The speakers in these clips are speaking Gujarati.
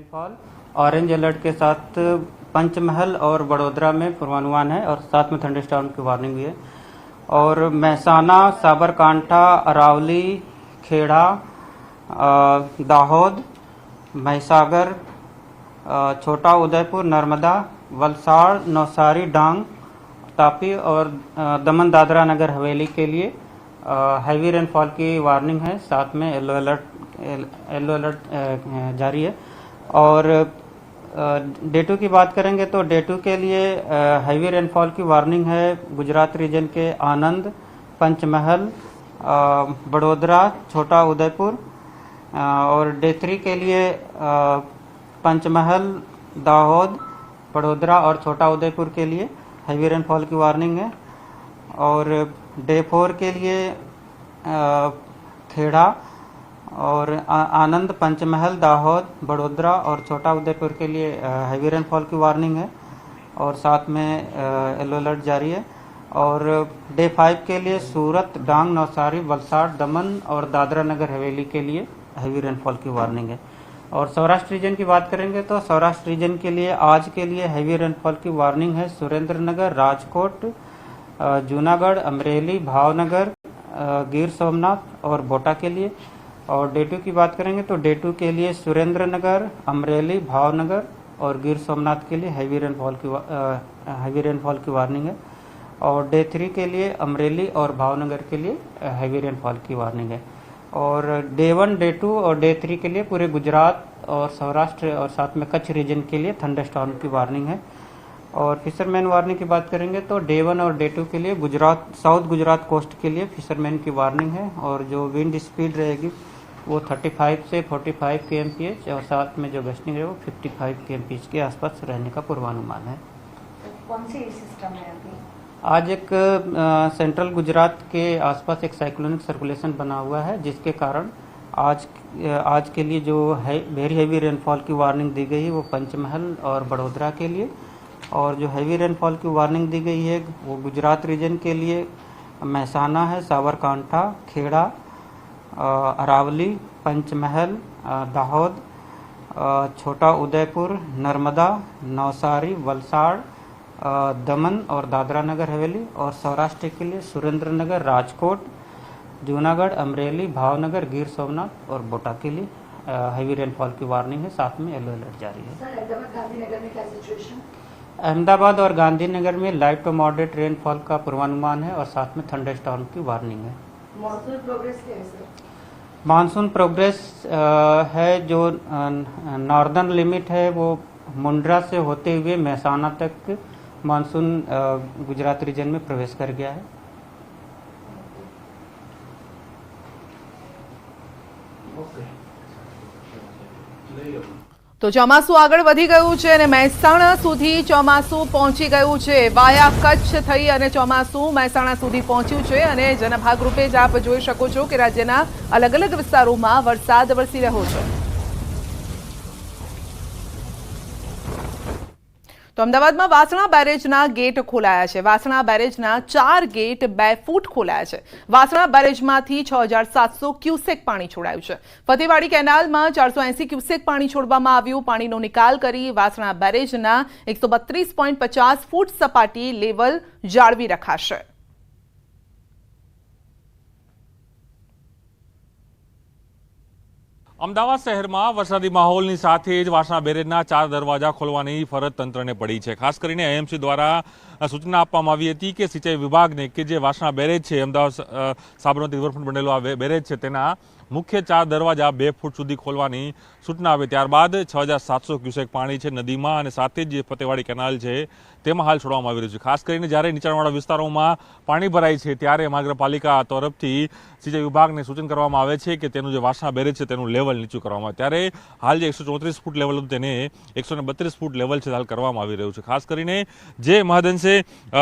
रेनफॉल ऑरेंज अलर्ट के साथ पंचमहल और बड़ोदरा में पूर्वानुमान है और साथ में थंडरस्टॉर्म की वार्निंग भी है। और मेहसाना, साबरकांठा, अरावली, खेड़ा, दाहोद, महिसागर, छोटा उदयपुर, नर्मदा, वलसाड़, नौसारी, डांग, तापी और दमन दादरा नगर हवेली के लिए हैवी रेनफॉल की वार्निंग है। साथ में येलो अलर्ट जारी है। और डे 2 की बात करेंगे तो डे 2 के लिए हैवी रेनफॉल की वार्निंग है गुजरात रीजन के आनंद, पंचमहल, बड़ोदरा, छोटा उदयपुर। और डे 3 के लिए पंचमहल, दाहोद, बड़ोदरा और छोटा उदयपुर के लिए हैवी रेनफॉल की वार्निंग है। और डे 4 के लिए खेड़ा और आनंद, पंचमहल, दाहोद, बड़ोदरा और छोटा उदयपुर के लिए हैवी रेनफॉल की वार्निंग है और साथ में येलो अलर्ट जारी है। और डे 5 के लिए सूरत, डांग, नौसारी, वलसाड़, दमन और दादरा नगर हवेली के लिए हैवी रेनफॉल की वार्निंग है। और सौराष्ट्र रीजन की बात करेंगे तो सौराष्ट्र रीजन के लिए आज के लिए हैवी रेनफॉल की वार्निंग है सुरेंद्रनगर, राजकोट, जूनागढ़, अमरेली, भावनगर, गिर सोमनाथ और बोटा के लिए। और डे 2 की बात करेंगे तो डे 2 के लिए सुरेंद्रनगर, अमरेली, भावनगर और गिर सोमनाथ के लिए हैवी रेनफॉल की वार्निंग है। और डे 3 के लिए अमरेली और भावनगर के लिए हैवी रेनफॉल की वार्निंग है। और डे 1, डे 2 और डे 3 के लिए पूरे गुजरात और सौराष्ट्र और साथ में कच्छ रीजन के लिए थंडरस्टॉर्म की वार्निंग है। और फिशरमैन वार्निंग की बात करेंगे तो डे 1 और डे 2 के लिए साउथ गुजरात कोस्ट के लिए फिशरमैन की वार्निंग है। और जो विंड स्पीड रहेगी वो 35 से 45 kmph और साथ में जो गस्टिंग है वो 55 kmph के आसपास रहने का पूर्वानुमान है। कौन सी सिस्टम है अभी? आज एक सेंट्रल गुजरात के आसपास एक साइक्लोनिक सर्कुलेशन बना हुआ है जिसके कारण आज के लिए जो है वेरी हैवी रेनफॉल की वार्निंग दी गई है वो पंचमहल और बड़ोदरा के लिए। और जो हैवी रेनफॉल की वार्निंग दी गई है वो गुजरात रीजन के लिए मेहसाना है, साबरकांठा, खेड़ा, अरावली, पंचमहल, दाहोद, छोटा उदयपुर, नर्मदा, नौसारी, वलसाड़, दमन और दादरा नगर हवेली। और सौराष्ट्र के लिए सुरेंद्रनगर, राजकोट, जूनागढ़, अमरेली, भावनगर, गिर सोमनाथ और बोटा के लिए हैवी रेनफॉल की वार्निंग है। साथ में येलो अलर्ट जारी है। गांधीनगर में क्या सिचुएशन? अहमदाबाद और गांधीनगर में लाइट टू मॉडरेट रेनफॉल का पूर्वानुमान है और साथ में थंडरस्टॉर्म की वार्निंग है। मॉनसून प्रोग्रेस कैसे? मानसून प्रोग्रेस है जो नॉर्दर्न लिमिट है वो मुंड्रा से होते हुए मेहसाना तक मानसून गुजरात रीजन में प्रवेश कर गया है। તો ચોમાસું આગળ વધી ગયું છે અને મહેસાણા સુધી ચોમાસું પહોંચી ગયું છે। વાયા કચ્છ થઈ અને ચોમાસું મહેસાણા સુધી પહોંચ્યું છે અને જેના ભાગરૂપે જ આપ જોઈ શકો છો કે રાજ્યના અલગ અલગ વિસ્તારોમાં વરસાદ વરસી રહ્યો છે। તો અમદાવાદમાં વાસણા બેરેજના ગેટ ખોલાયા છે। વાસણા બેરેજના 4 ગેટ 2 ફૂટ ખોલાયા છે। વાસણા બેરેજમાંથી 6700 ક્યુસેક પાણી છોડાયું છે। ફતેવાડી કેનાલમાં 480 ક્યુસેક પાણી છોડવામાં આવ્યું। પાણીનો નિકાલ કરી વાસણા બેરેજના 132.50 ફૂટ સપાટી લેવલ જાળવી રખાશે। અમદાવાદ શહેરમાં વરસાદી માહોલની સાથે જ વાસણા બેરેજના 4 દરવાજા ખોલવાની ફરજ તંત્રને પડી છે। ખાસ કરીને એએમસી દ્વારા સૂચના આપવામાં આવી હતી કે સિંચાઈ વિભાગને કે જે વાસણા બેરેજ છે, અમદાવાદ સાબરમતી રિવરફ્રન્ટ બનેલો આ બેરેજ છે તેના મુખ્ય 4 દરવાજા 2 ફૂટ સુધી ખોલવાની સૂચના આવે। ત્યારબાદ 6700 ક્યુસેક પાણી છે નદીમાં અને સાથે જ જે ફતેવાડી કેનાલ છે તેમાં હાલ છોડવામાં આવી રહ્યું છે। ખાસ કરીને જ્યારે નીચાણવાળા વિસ્તારોમાં પાણી ભરાય છે ત્યારે મહાનગરપાલિકા તરફથી સિંચાઈ વિભાગને સૂચન કરવામાં આવે છે કે તેનું જે વાસણા બેરેજ છે તેનું લેવલ નીચું કરવામાં આવે। ત્યારે હાલ જે 134 ફૂટ લેવલ હતું તેને 132 ફૂટ લેવલ છે હાલ કરવામાં આવી રહ્યું છે। ખાસ કરીને જે મહદઅંશે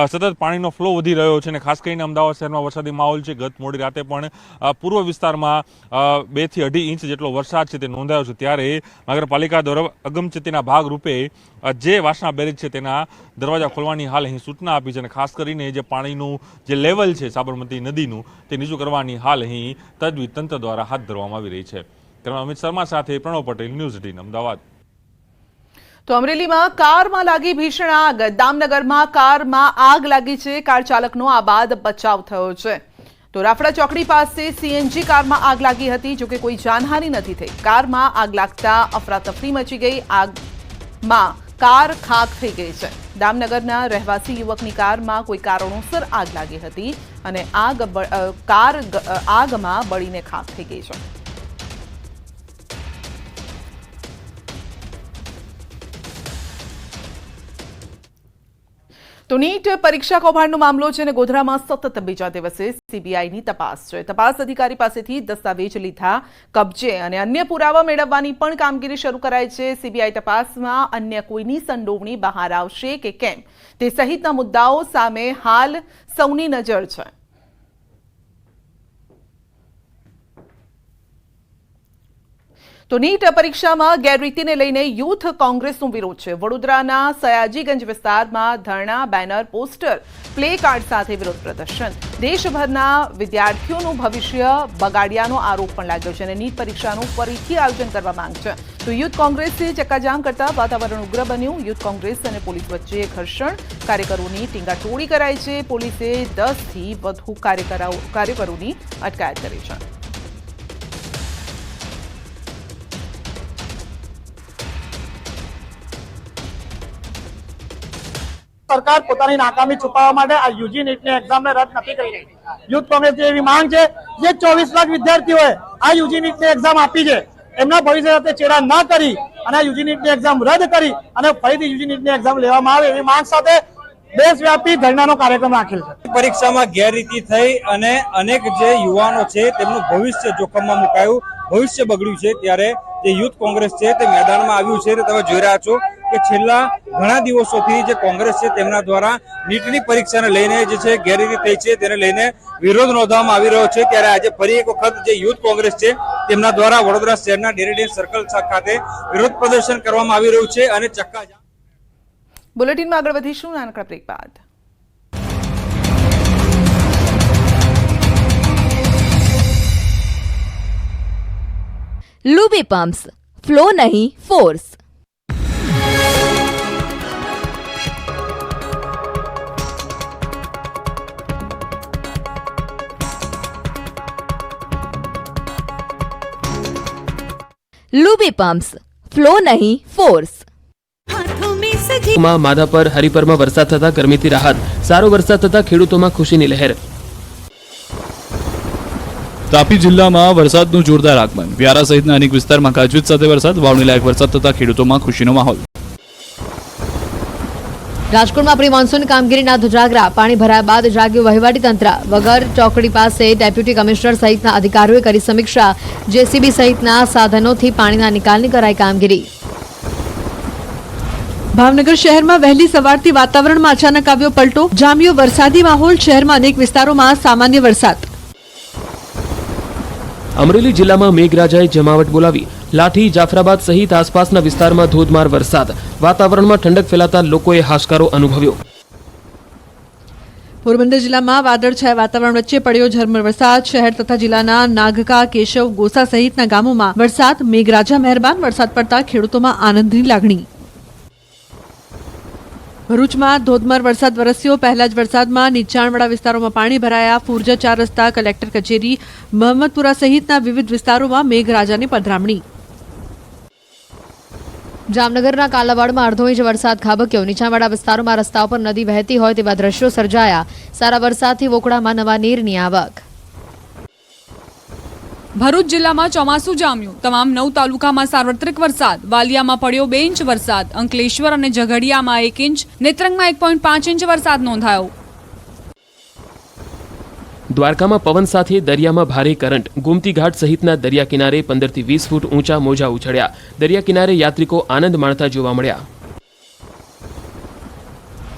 સતત પાણીનો ફ્લો વધી રહ્યો છે અને ખાસ કરીને અમદાવાદ શહેરમાં વરસાદી માહોલ છે। ગત મોડી રાતે પણ પૂર્વ વિસ્તારમાં 2 થી 2.5 ઇંચ જેટલો વરસાદ છે તે નોંધાયો છે। ત્યારે મહાનગરપાલિકા દ્વારા અગમચેતીના ભાગરૂપે જે વાસણા બેરેજ છે તેના દરવાજા ખોલવાની હાલ અહીં સૂચના આપી છે અને ખાસ કરીને જે પાણીનું જે લેવલ છે સાબરમતી નદીનું તે નીચું કરવાની હાલ અહીં તજવીજ તંત્ર દ્વારા હાથ ધરવામાં આવી રહી છે। અમિત શર્મા સાથે પ્રણવ પટેલ, ન્યૂઝ 18 અમદાવાદ। તો અમરેલીમાં કારમાં લાગી ભીષણ આગ. દામનગરમાં કારમાં આગ લાગી છે. કાર ચાલકનો આ બાદ બચાવ થયો છે. તો રાફડા ચોકડી પાસે સીએનજી કારમાં આગ લાગી હતી, જોકે કોઈ જાનહાનિ નથી થઈ. કારમાં આગ લાગતા અફરાતફરી મચી ગઈ. આગમાં કાર ખાક થઈ ગઈ છે. દામનગરના રહેવાસી યુવકની કારમાં કોઈ કારણોસર આગ લાગી હતી અને કાર આગમાં બળીને ખાક થઈ ગઈ છે. તો નીટ પરીક્ષા કૌભાંડનો મામલો છે અને ગોધરામાં સતત બીજા દિવસે સીબીઆઈની તપાસ છે. તપાસ અધિકારી પાસેથી દસ્તાવેજ લીધા કબજે અને અન્ય પુરાવા મેળવવાની પણ કામગીરી શરૂ કરાઈ છે. સીબીઆઈ તપાસમાં અન્ય કોઈની સંડોવણી બહાર આવશે કે કેમ તે સહિતના મુદ્દાઓ સામે હાલ સૌની નજર છે. તો નીટ પરીક્ષામાં ગેરરીતિને લઈને યુથ કોંગ્રેસનો વિરોધ છે. વડોદરાના સયાજીગંજ વિસ્તારમાં ધરણા, બેનર, પોસ્ટર, પ્લે કાર્ડ સાથે વિરોધ પ્રદર્શન. દેશભરના વિદ્યાર્થીઓનું ભવિષ્ય બગાડ્યાનો આરોપ પણ લાગ્યો છે અને નીટ પરીક્ષાનું ફરીથી આયોજન કરવા માંગ છે. તો યુથ કોંગ્રેસે ચક્કાજામ કરતા વાતાવરણ ઉગ્ર બન્યું. યુથ કોંગ્રેસ અને પોલીસ વચ્ચે ઘર્ષણ, કાર્યકરોની ટીંગાટોળી કરાઈ છે. પોલીસે 10થી વધુ કાર્યકરોની અટકાયત કરી છે. સરકાર પોતાની નાકામી છુપાવવા માટે આ યુજી નીટની એક્ઝામને રદ નથી કરી રહી. યુથ કોંગ્રેસની એવી માંગ છે જે 24 લાખ વિદ્યાર્થીઓએ આ યુજી નીટની એક્ઝામ આપી છે, એમના ભવિષ્ય સાથે ચેડા ન કરી અને આ યુજી નીટની એક્ઝામ રદ કરી અને ફરીથી યુજી નીટની એક્ઝામ લેવામાં આવે એવી માંગ સાથે દેશવ્યાપી ધરણાનો કાર્યક્રમ રાખેલ છે. પરીક્ષામાં ગેરરીતિ થઈ અને અનેક જે યુવાનો છે તેમનું ભવિષ્ય જોખમમાં મુકાયું, ભવિષ્ય બગડ્યું છે, ત્યારે જે યુથ કોંગ્રેસ છે તે મેદાનમાં આવ્યું છે. તમે જોઈ રહ્યા છો કે છેલ્લા ઘણા દિવસોથી જે કોંગ્રેસ છે તેમના દ્વારા નીટની પરીક્ષાને લઈને જે છે ગેરરીતિ થઈ છે તેને લઈને વિરોધ નોંધવામાં આવી રહ્યો છે. ત્યારે આજે ફરી એક વખત જે યુથ કોંગ્રેસ છે તેમના દ્વારા વડોદરા શહેરના ડેરીડેન સર્કલ ખાતે વિરોધ પ્રદર્શન કરવામાં આવી રહ્યું છે અને ચક્કાજામ. બુલેટિનમાં આગળ વધીશું નાનકડા બ્રેક બાદ. લૂબી પમ્પ્સ, ફ્લો નહીં ફોર્સ. લૂબી પમ્પ્સ, ફ્લો નહીં ફોર્સ. માધાપર હરિપરમાં વરસાદ થતા ગરમીથી રાહત. સારો વરસાદ થતા ખેડૂતોમાં ખુશીની લહેર. તાપી જિલ્લામાં વરસાદનું જોરદાર આગમન. વ્યારા સહિતના અનેક વિસ્તારમાં ગાજવીજ સાથે વરસાદ. વાવણી લાયક વરસાદ થતા ખેડૂતોમાં ખુશીનો માહોલ. રાજકોટમાં પ્રી મોન્સૂન કામગીરીના ધજાગરા. પાણી ભરાયા બાદ જાગ્યું વહીવટી તંત્ર. વગર ચોકડી પાસે ડેપ્યુટી કમિશનર સહિતના અધિકારીઓએ કરી સમીક્ષા. જેસીબી સહિતના સાધનોથી પાણીના નિકાલની કરાઈ કામગીરી. ભાવનગર શહેરમાં વહેલી સવારથી વાતાવરણમાં અચાનક આવ્યો પલટો. જામ્યો વરસાદી માહોલ. શહેરમાં અનેક વિસ્તારોમાં સામાન્ય વરસાદ. અમરેલી જિલ્લામાં મેઘરાજાએ જમાવટ બોલાવી. લાઠી, જાફરાબાદ સહિત આસપાસના વિસ્તારમાં ધોધમાર વરસાદ. વાતાવરણમાં ઠંડક ફેલાતા લોકોએ હાશકારો અનુભવ્યો. પોરબંદર જિલ્લામાં વાદળછાયા વાતાવરણ વચ્ચે પડ્યો ઝરમર વરસાદ. શહેર તથા જિલ્લાના નાગકા, કેશવ, ગોસા સહિતના ગામોમાં વરસાદ. મેઘરાજા મહેરબાન. વરસાદ પડતા ખેડૂતોમાં આનંદની લાગણી. ભરૂચમાં ધોધમાર વરસાદ વરસ્યો. પહેલા જ વરસાદમાં નીચાણવાળા વિસ્તારોમાં પાણી ભરાયા. ફુરજા 4 રસ્તા, કલેક્ટર કચેરી, મહમ્મદપુરા સહિતના વિવિધ વિસ્તારોમાં મેઘરાજાની પધરામણી. જામનગરના કાલાવાડમાં અડધો ઇંચ વરસાદ ખાબક્યો. નીચાણવાળા વિસ્તારોમાં રસ્તાઓ પર નદી વહેતી હોય તેવા દ્રશ્યો સર્જાયા. સારા વરસાદથી વોકડામાં નવા નીરની આવક. ભરૂચ જિલ્લામાં ચોમાસું જામ્યું. તમામ 9 તાલુકામાં સાર્વત્રિક વરસાદ. વાલિયામાં પડ્યો 2 ઇંચ વરસાદ. અંકલેશ્વર અને ઝઘડિયામાં 1 ઇંચ, નેત્રંગમાં 1.5 ઇંચ વરસાદ નોંધાયો. દ્વારકામાં પવન સાથે દરિયામાં ભારે કરંટ. ગોમતી ઘાટ સહિતના દરિયા કિનારે 15 થી 20 ફૂટ ઊંચા મોજા ઉછળ્યા. દરિયા કિનારે યાત્રિકો આનંદ માણતા જોવા મળ્યા.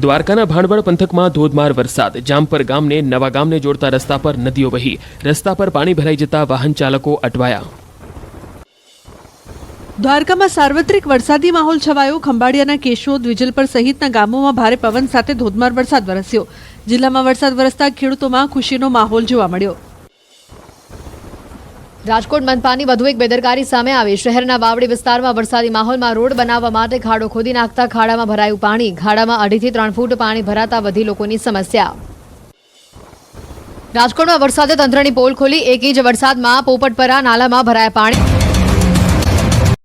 દ્વારકાના ભાણવડ પંથકમાં ધોધમાર વરસાદ. જામપર ગામને નવા ગામને જોડતા રસ્તા પર નદીઓ વહી. રસ્તા પર પાણી ભરાઈ જતા વાહન ચાલકો અટવાયા. દ્વારકામાં સાર્વત્રિક વરસાદી માહોલ છવાયો. ખંભાળિયાના કેશોદ, વિજલપર સહિતના ગામોમાં ભારે પવન સાથે ધોધમાર વરસાદ વરસ્યો. જિલ્લામાં વરસાદ વરસતા ખેડૂતોમાં ખુશીનો માહોલ જોવા મળ્યો. રાજકોટ મનપાની વધુ એક બેદરકારી સામે આવી. શહેરના વાવડી વિસ્તારમાં વરસાદી માહોલમાં રોડ બનાવવા માટે ખાડો ખોદી નાખતા ખાડામાં ભરાયું પાણી. ખાડામાં 2.5 થી 3 ફૂટ પાણી ભરાતા વધી લોકોની સમસ્યા. રાજકોટમાં વરસાદે તંત્રની પોલ ખોલી. 1 ઇંચ વરસાદમાં પોપટપરા નાલામાં ભરાયા પાણી.